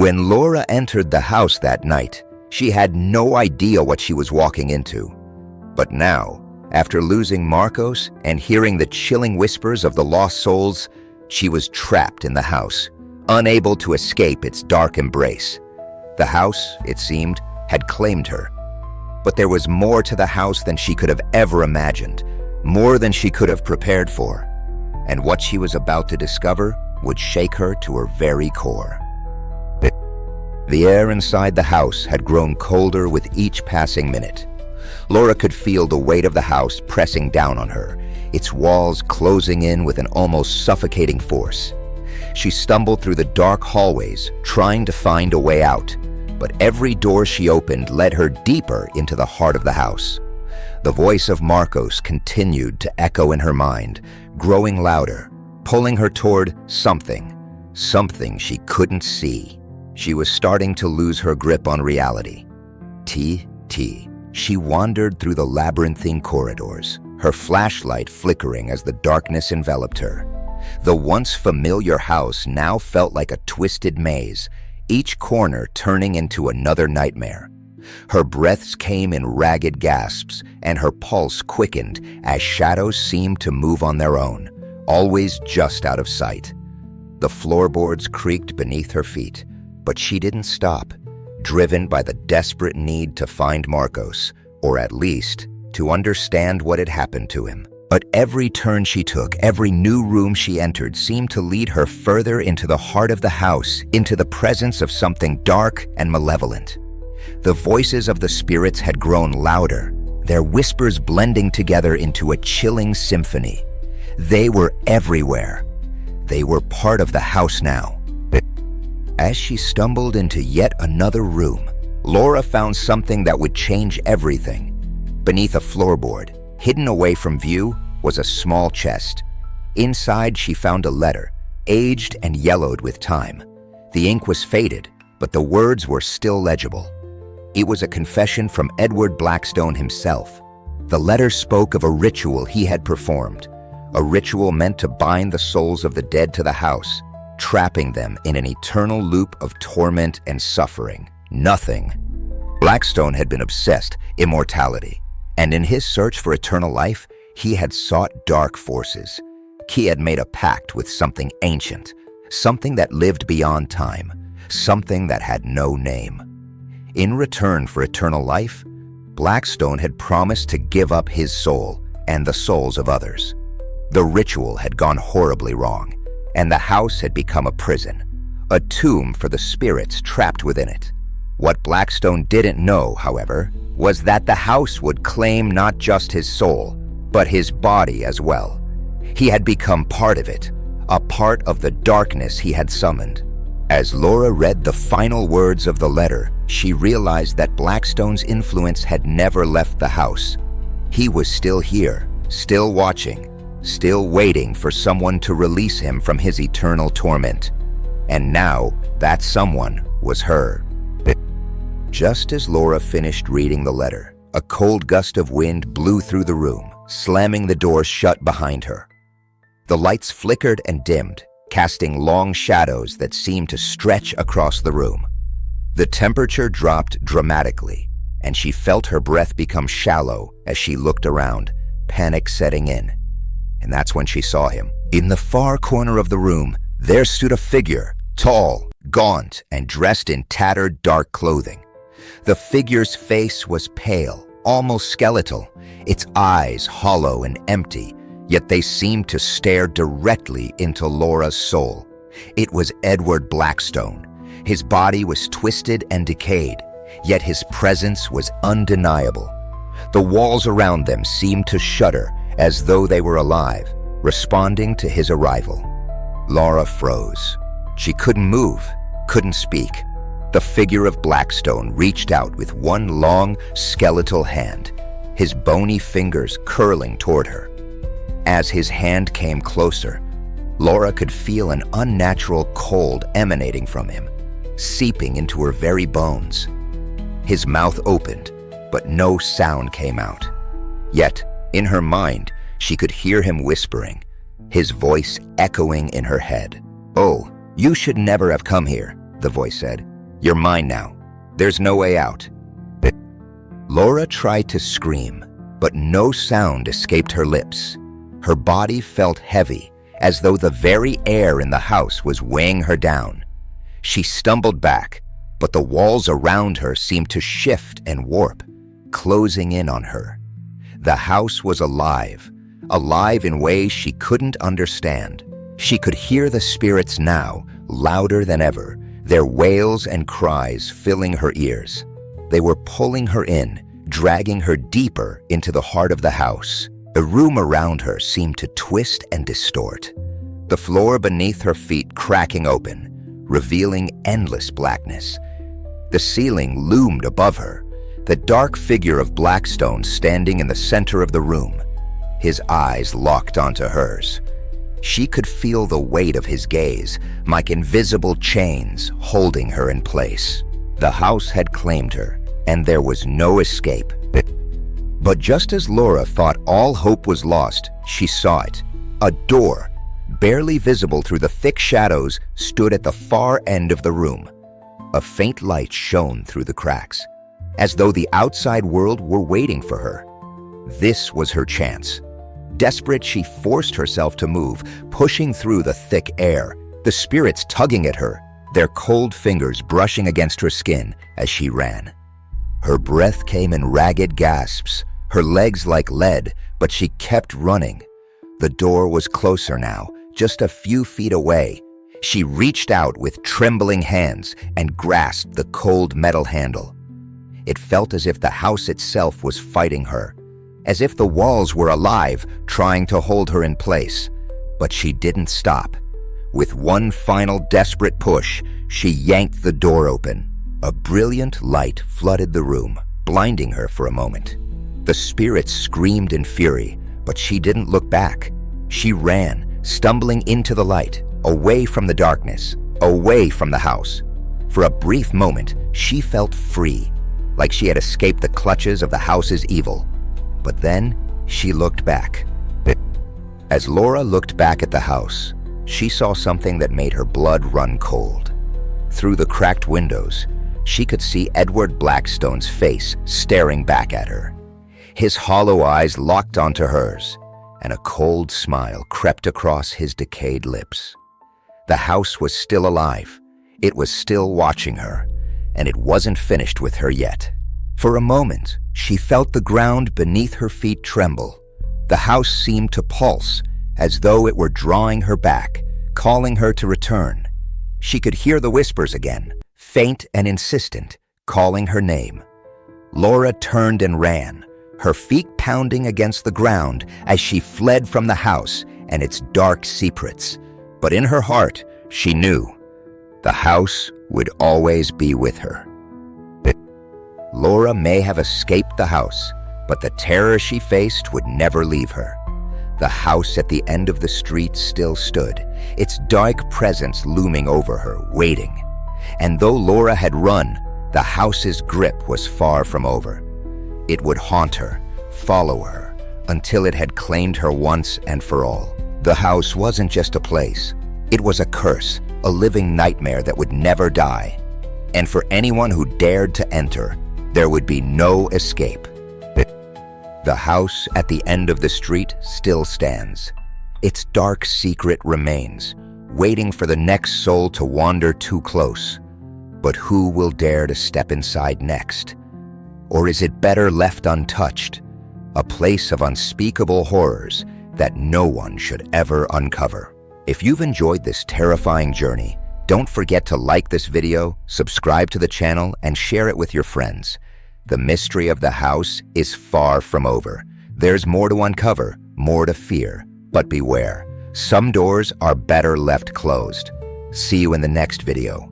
When Laura entered the house that night, she had no idea what she was walking into. But now, after losing Marcos and hearing the chilling whispers of the lost souls, she was trapped in the house, unable to escape its dark embrace. The house, it seemed, had claimed her. But there was more to the house than she could have ever imagined, more than she could have prepared for. And what she was about to discover would shake her to her very core. The air inside the house had grown colder with each passing minute. Laura could feel the weight of the house pressing down on her, its walls closing in with an almost suffocating force. She stumbled through the dark hallways, trying to find a way out, but every door she opened led her deeper into the heart of the house. The voice of Marcos continued to echo in her mind, growing louder, pulling her toward something she couldn't see. She was starting to lose her grip on reality. She wandered through the labyrinthine corridors, her flashlight flickering as the darkness enveloped her. The once familiar house now felt like a twisted maze, each corner turning into another nightmare. Her breaths came in ragged gasps, and her pulse quickened as shadows seemed to move on their own, always just out of sight. The floorboards creaked beneath her feet, but she didn't stop, driven by the desperate need to find Marcos, or at least to understand what had happened to him. But every turn she took, every new room she entered seemed to lead her further into the heart of the house, into the presence of something dark and malevolent. The voices of the spirits had grown louder, their whispers blending together into a chilling symphony. They were everywhere. They were part of the house now. As she stumbled into yet another room, Laura found something that would change everything. Beneath a floorboard, hidden away from view, was a small chest. Inside, she found a letter, aged and yellowed with time. The ink was faded, but the words were still legible. It was a confession from Edward Blackstone himself. The letter spoke of a ritual he had performed, a ritual meant to bind the souls of the dead to the house, trapping them in an eternal loop of torment and suffering. Nothing. Blackstone had been obsessed immortality, and in his search for eternal life, he had sought dark forces. He had made a pact with something ancient, something that lived beyond time, something that had no name. In return for eternal life, Blackstone had promised to give up his soul and the souls of others. The ritual had gone horribly wrong, and the house had become a prison, a tomb for the spirits trapped within it. What Blackstone didn't know, however, was that the house would claim not just his soul, but his body as well. He had become part of it, a part of the darkness he had summoned. As Laura read the final words of the letter, she realized that Blackstone's influence had never left the house. He was still here, still watching, still waiting for someone to release him from his eternal torment. And now, that someone was her. Just as Laura finished reading the letter, a cold gust of wind blew through the room, slamming the door shut behind her. The lights flickered and dimmed, casting long shadows that seemed to stretch across the room. The temperature dropped dramatically, and she felt her breath become shallow as she looked around, panic setting in. And that's when she saw him. In the far corner of the room, there stood a figure, tall, gaunt, and dressed in tattered dark clothing. The figure's face was pale, almost skeletal, its eyes hollow and empty, yet they seemed to stare directly into Laura's soul. It was Edward Blackstone. His body was twisted and decayed, yet his presence was undeniable. The walls around them seemed to shudder as though they were alive, responding to his arrival. Laura froze. She couldn't move, couldn't speak. The figure of Blackstone reached out with one long, skeletal hand, his bony fingers curling toward her. As his hand came closer, Laura could feel an unnatural cold emanating from him, seeping into her very bones. His mouth opened, but no sound came out. Yet, in her mind, she could hear him whispering, his voice echoing in her head. "Oh, you should never have come here," the voice said. You're mine now. There's no way out." Laura tried to scream, but no sound escaped her lips. Her body felt heavy, as though the very air in the house was weighing her down. She stumbled back, but the walls around her seemed to shift and warp, closing in on her. The house was alive in ways she couldn't understand. She could hear the spirits now, louder than ever, their wails and cries filling her ears. They were pulling her in, dragging her deeper into the heart of the house. The room around her seemed to twist and distort, the floor beneath her feet cracking open, revealing endless blackness. The ceiling loomed above her, the dark figure of Blackstone standing in the center of the room, his eyes locked onto hers. She could feel the weight of his gaze, like invisible chains holding her in place. The house had claimed her, and there was no escape. But just as Laura thought all hope was lost, she saw it. A door, barely visible through the thick shadows, stood at the far end of the room. A faint light shone through the cracks, as though the outside world were waiting for her. This was her chance. Desperate, she forced herself to move, pushing through the thick air, the spirits tugging at her, their cold fingers brushing against her skin as she ran. Her breath came in ragged gasps, her legs like lead, but she kept running. The door was closer now, just a few feet away. She reached out with trembling hands and grasped the cold metal handle. It felt as if the house itself was fighting her, as if the walls were alive, trying to hold her in place. But she didn't stop. With one final desperate push, she yanked the door open. A brilliant light flooded the room, blinding her for a moment. The spirits screamed in fury, but she didn't look back. She ran, stumbling into the light, away from the darkness, away from the house. For a brief moment, she felt free, like she had escaped the clutches of the house's evil. But then, she looked back. As Laura looked back at the house, she saw something that made her blood run cold. Through the cracked windows, she could see Edward Blackstone's face staring back at her. His hollow eyes locked onto hers, and a cold smile crept across his decayed lips. The house was still alive. It was still watching her, and it wasn't finished with her yet. For a moment, she felt the ground beneath her feet tremble. The house seemed to pulse, as though it were drawing her back, calling her to return. She could hear the whispers again, faint and insistent, calling her name. Laura turned and ran, her feet pounding against the ground as she fled from the house and its dark secrets. But in her heart, she knew the house would always be with her. Laura may have escaped the house, but the terror she faced would never leave her. The house at the end of the street still stood, its dark presence looming over her, waiting. And though Laura had run, the house's grip was far from over. It would haunt her, follow her, until it had claimed her once and for all. The house wasn't just a place. It was a curse, a living nightmare that would never die. And for anyone who dared to enter, there would be no escape. The house at the end of the street still stands. Its dark secret remains, waiting for the next soul to wander too close. But who will dare to step inside next? Or is it better left untouched, a place of unspeakable horrors that no one should ever uncover? If you've enjoyed this terrifying journey, don't forget to like this video, subscribe to the channel, and share it with your friends. The mystery of the house is far from over. There's more to uncover, more to fear, but beware. Some doors are better left closed. See you in the next video.